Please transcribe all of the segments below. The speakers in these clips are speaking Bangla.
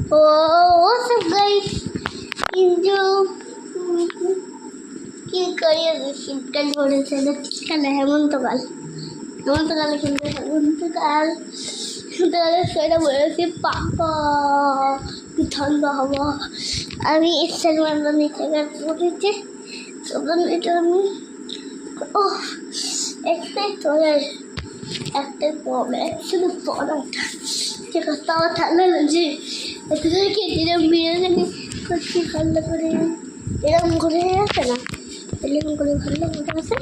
ও সব গাইস কিন্তু কি করি শীতকাল পড়েছে না শীতকালে হেমন্তকালে কিন্তু শীতকালে সেটা বলেছি পাকা কি ঠান্ডা হওয়া আমি ইনস্টাগ্রামে নিচে পড়েছি তখন এটা আমি ও একটাই চলে একটাই পড়ে শুধু পড়াটা ঠিক আছে আমার ঠান্ডা লাগছে এতদিকে এরকম বিরিয়ানি করছি ভালো করে এরকম করে আছে না এরকম করে ভালো করে আছে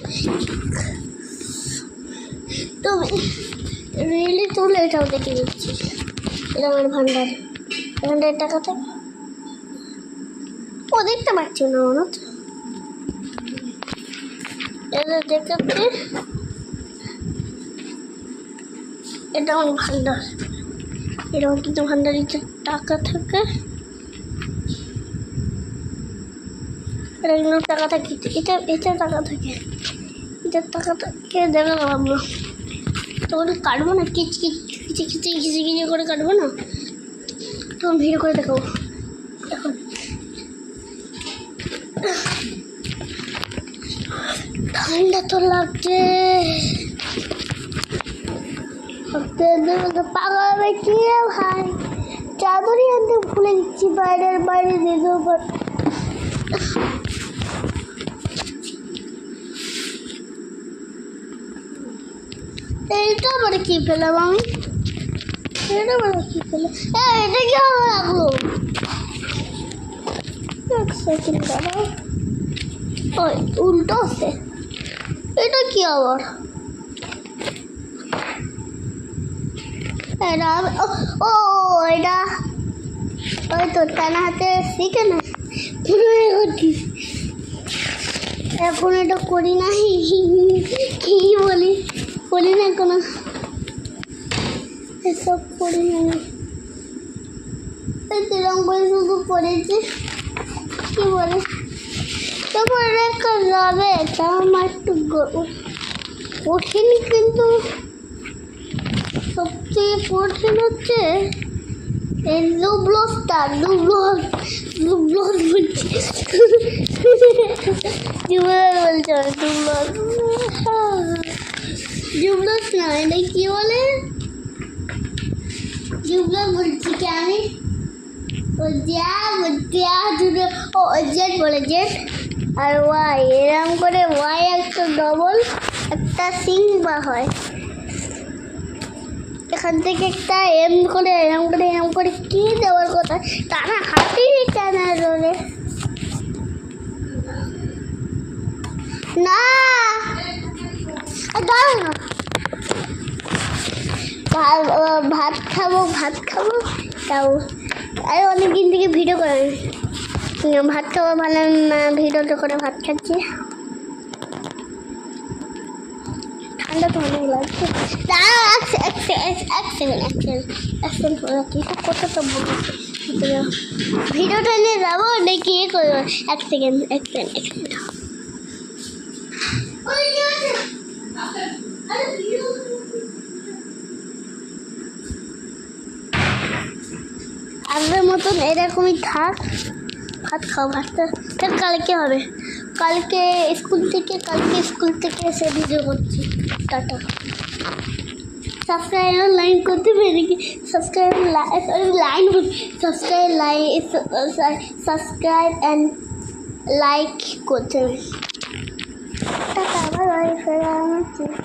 তো রিয়েলি তুলে এটাও দেখে দিচ্ছি এটা আমার ভান্ডারের টাকা থাকে ও দেখতে পাচ্ছি না মনে হচ্ছে এটা দেখাচ্ছি এটা আমার ভান্ডার এরকম কিন্তু ভান্ডারে টাকা থাকে এগুলো টাকা থাকে এটা টাকা থাকে এটার টাকা থাকে দেখালাম আমরা তখন কাটবো না খিচি করে কাটবো না তখন ভিড় করে দেখাবো এখন ঠান্ডা তো লাগছে পাগল কি ভাই চাদরই আনতে ভুলে গেছি বাইরে দিয়ে দেবো এইটা আবার কি পেলাম আমি এটা আবার কি পেলাম এটা কি আমার লাগলো এক সেকেন্ড দাঁড়াও ওই উল্টো আছে এটা কি আবার এটা ও এটা ওই তো টানা হাতে শিখে না এখন এটা করি না কি বলি না কোনো এসব করি না এরকম করে শুধু পড়েছি কি বলে তারপরে যাবে তা আমার একটু কঠিন কিন্তু সবচেয়ে কঠিন হচ্ছে এই জুবলস বলছি জুবলস না এটা কি বলে জুবলস বলছি কি আমি জেড বলে জেড আর ওয়াই এরকম করে ওয়াই একটা ডবল একটা সিংবা হয় এখান থেকে একটা এরকম করে কি দেওয়ার কথা টানা হাঁটি টানা রোলে না ভাত খাবো তাও আর অনেকদিন থেকে ভিডিও করে ভাত খাবো ভালো না ভিডিওটা করে ভাত খাচ্ছি ঠান্ডা তো অনেক লাগছে কথা তো ভিডিওটা নিয়ে যাবো নাকি ইয়ে করবো এক সেকেন্ড আগের মতন এরকমই থাক ভাত খাও ভাতটা কালকে হবে কালকে স্কুল থেকে এসে ভিডিও করছি টাটা সাবস্ক্রাইব লাইক করতে পেরে কি সাবস্ক্রাইব অ্যান্ড লাইক করতে হবে টাটা বাই বাই